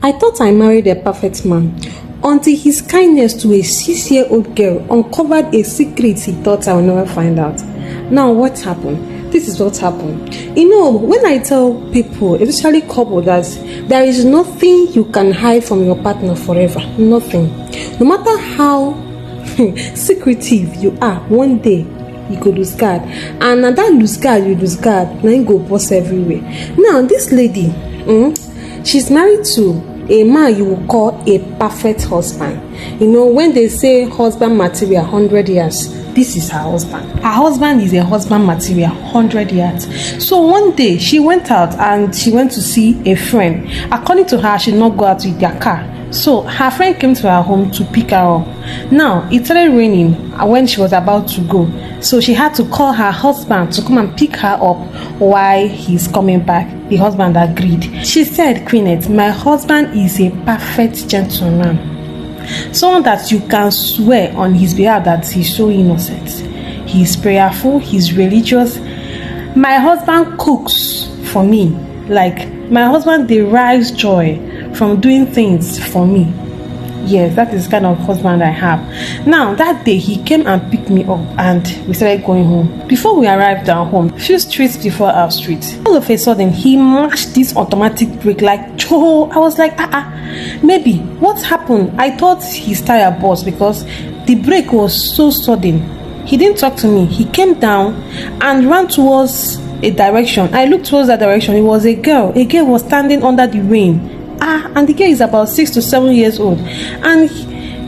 I thought I married a perfect man until his kindness to a 6-year-old girl uncovered a secret he thought I would never find out. Now, what happened? This is what happened. You know, when I tell people, especially couple, that there is nothing you can hide from your partner forever. Nothing. No matter how secretive you are, one day you could lose guard. And that lose guard, you lose guard, now you go bust everywhere. Now, this lady, she's married to a man you will call a perfect husband. You know, when they say husband material 100 years, this is her husband. Her husband is a husband material 100 years. So one day she went out and she went to see a friend. According to her, she did not go out with their car. So her friend came to her home to pick her up. Now it started raining when she was about to go, so she had to call her husband to come and pick her up while he's coming back. The husband agreed. She said, Queenette, my husband is a perfect gentleman, someone that you can swear on his behalf that he's so innocent. He's prayerful, he's religious. My husband cooks for me. Like, my husband derives joy from doing things for me. Yes, that is the kind of husband I have. Now, that day he came and picked me up and we started going home. Before we arrived at home, a few streets before our street, all of a sudden he mashed this automatic brake like Joe. I was like, maybe what happened? I thought his tire burst because the brake was so sudden. He didn't talk to me. He came down and ran towards a direction. I looked towards that direction. It was a girl. A girl was standing under the rain. And the girl is about 6 to 7 years old. And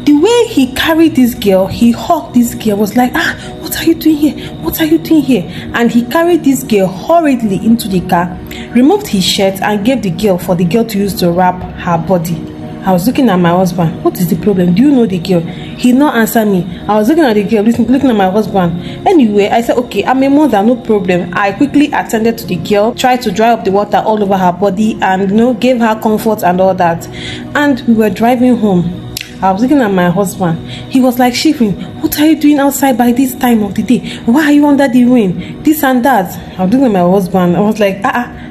the way he carried this girl, he hugged this girl, was like, what are you doing here? What are you doing here? And he carried this girl hurriedly into the car, removed his shirt and gave the girl for the girl to use to wrap her body. I was looking at my husband. What is the problem? Do you know the girl? He did not answer me. I was looking at the girl, looking at my husband. Anyway, I said, okay, I'm a mother, no problem. I quickly attended to the girl, tried to dry up the water all over her body and, gave her comfort and all that. And we were driving home. I was looking at my husband. He was like shivering. What are you doing outside by this time of the day? Why are you under the rain? This and that. I was looking at my husband. I was like,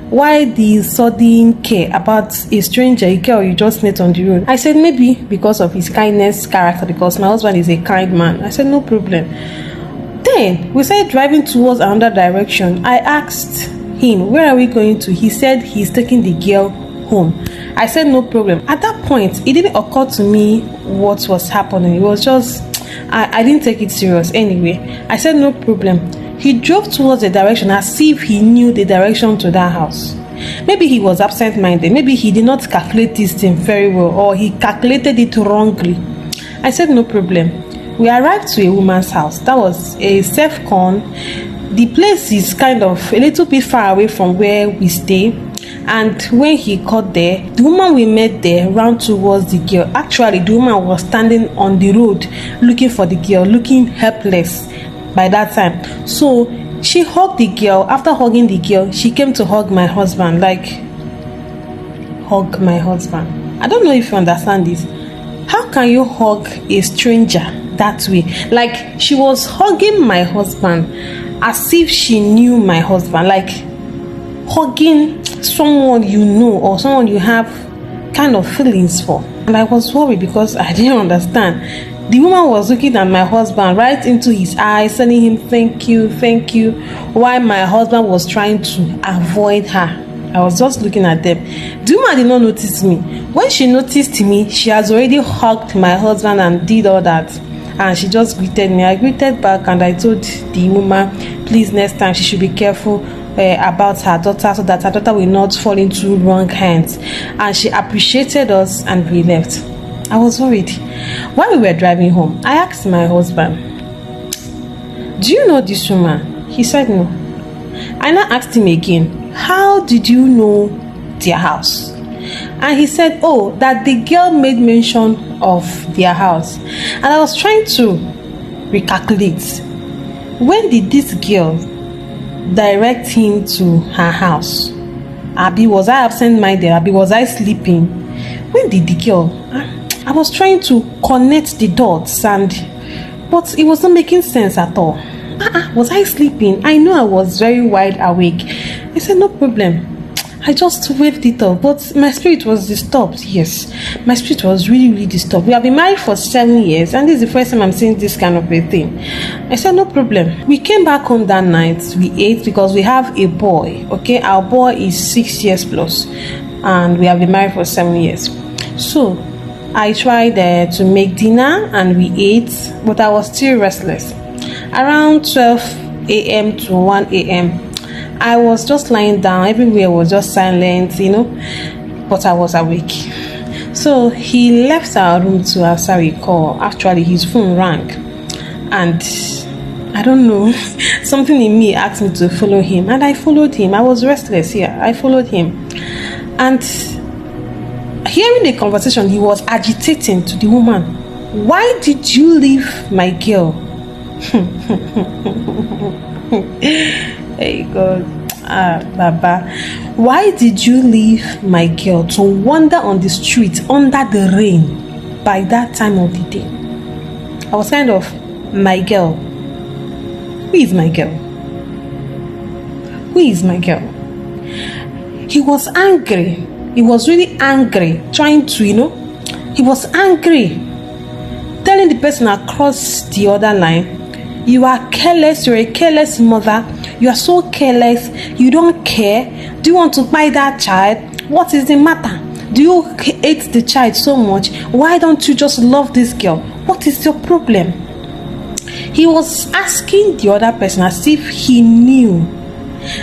why the sudden care about a stranger, a girl you just met on the road? I said, maybe because of his kindness character, because my husband is a kind man. I said, no problem. Then we started driving towards another direction. I asked him, where are we going to? He said he's taking the girl home. I said, no problem. At that point, it didn't occur to me what was happening. It was just, I didn't take it serious anyway. I said, no problem. He drove towards the direction as if he knew the direction to that house. Maybe he was absent-minded. Maybe he did not calculate this thing very well, or he calculated it wrongly. I said, no problem. We arrived to a woman's house. That was a self-con. The place is kind of a little bit far away from where we stay. And when he got there, the woman we met there ran towards the girl. Actually, the woman was standing on the road looking for the girl, looking helpless by that time. So she hugged the girl. After hugging the girl, she came to hug my husband. Like, hug my husband. I don't know if you understand this. How can you hug a stranger that way? Like, she was hugging my husband as if she knew my husband. Like, hugging someone you know or someone you have kind of feelings for. And I was worried because I didn't understand. The woman was looking at my husband right into his eyes, telling him thank you, while my husband was trying to avoid her. I was just looking at them. The woman did not notice me. When she noticed me, she has already hugged my husband and did all that. And she just greeted me. I greeted back and I told the woman, please, next time she should be careful about her daughter, so that her daughter will not fall into wrong hands. And she appreciated us and we left. I was worried. While we were driving home, I asked my husband, do you know this woman? He said no. I now asked him again, how did you know their house? And he said, that the girl made mention of their house. And I was trying to recalculate, when did this girl direct him to her house? Abi, was I absent-minded? Abi, was I sleeping? When did the girl? I was trying to connect the dots, but it wasn't making sense at all. Was I sleeping? I know I was very wide awake. I said, no problem. I just waved it off, but my spirit was disturbed. Yes, my spirit was really, really disturbed. We have been married for 7 years, and this is the first time I'm seeing this kind of a thing. I said, no problem. We came back home that night. We ate because we have a boy. Okay, our boy is 6 years plus, and we have been married for 7 years. So I tried to make dinner, and we ate, but I was still restless. Around 12 a.m. to 1 a.m. I was just lying down, everywhere was just silent, but I was awake. So he left our room to answer a call. Actually, his phone rang, and I don't know, something in me asked me to follow him, and I followed him. I was restless here. I followed him, and hearing the conversation, he was agitating to the woman. Why did you leave my girl? Hey God, Baba, why did you leave my girl to wander on the street under the rain by that time of the day? I was kind of, my girl. Who is my girl? Who is my girl? He was angry. He was really angry, trying to, he was angry, telling the person across the other line, you are careless, you're a careless mother, you are so careless, you don't care. Do you want to buy that child? What is the matter? Do you hate the child so much? Why don't you just love this girl? What is your problem? He was asking the other person as if he knew.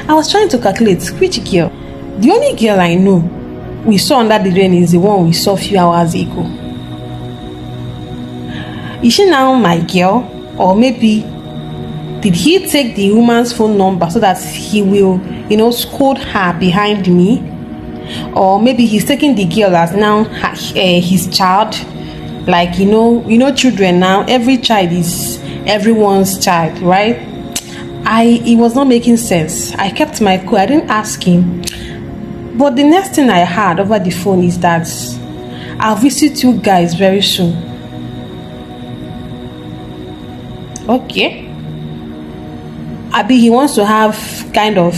I was trying to calculate which girl. The only girl I know we saw under the rain is the one we saw a few hours ago. Is she now my girl? Or maybe did he take the woman's phone number so that he will, scold her behind me? Or maybe he's taking the girl as now his child. Like, children now, every child is everyone's child, right? It was not making sense. I kept my cool. I didn't ask him. But the next thing I heard over the phone is that I'll visit you guys very soon. Okay. Abi, he wants to have kind of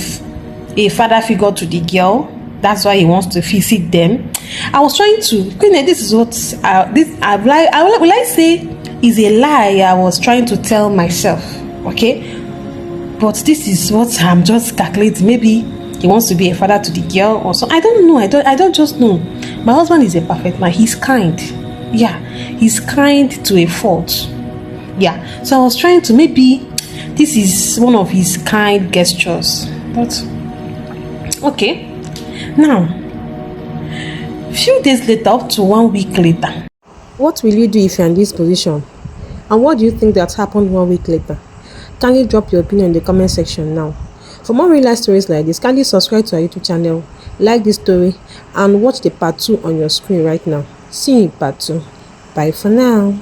a father figure to the girl. That's why he wants to visit them. I was trying to, this is what will I say is a lie I was trying to tell myself. Okay. But this is what I'm just calculating. Maybe he wants to be a father to the girl or so. I don't know. I don't just know. My husband is a perfect man. He's kind. Yeah. He's kind to a fault. Yeah. So I was trying to, maybe this is one of his kind gestures. But okay. Now, few days later, up to 1 week later. What will you do if you're in this position? And what do you think that happened 1 week later? Kindly drop your opinion in the comment section now. For more real life stories like this, kindly subscribe to our YouTube channel, like this story, and watch the part 2 on your screen right now. See you in part 2. Bye for now.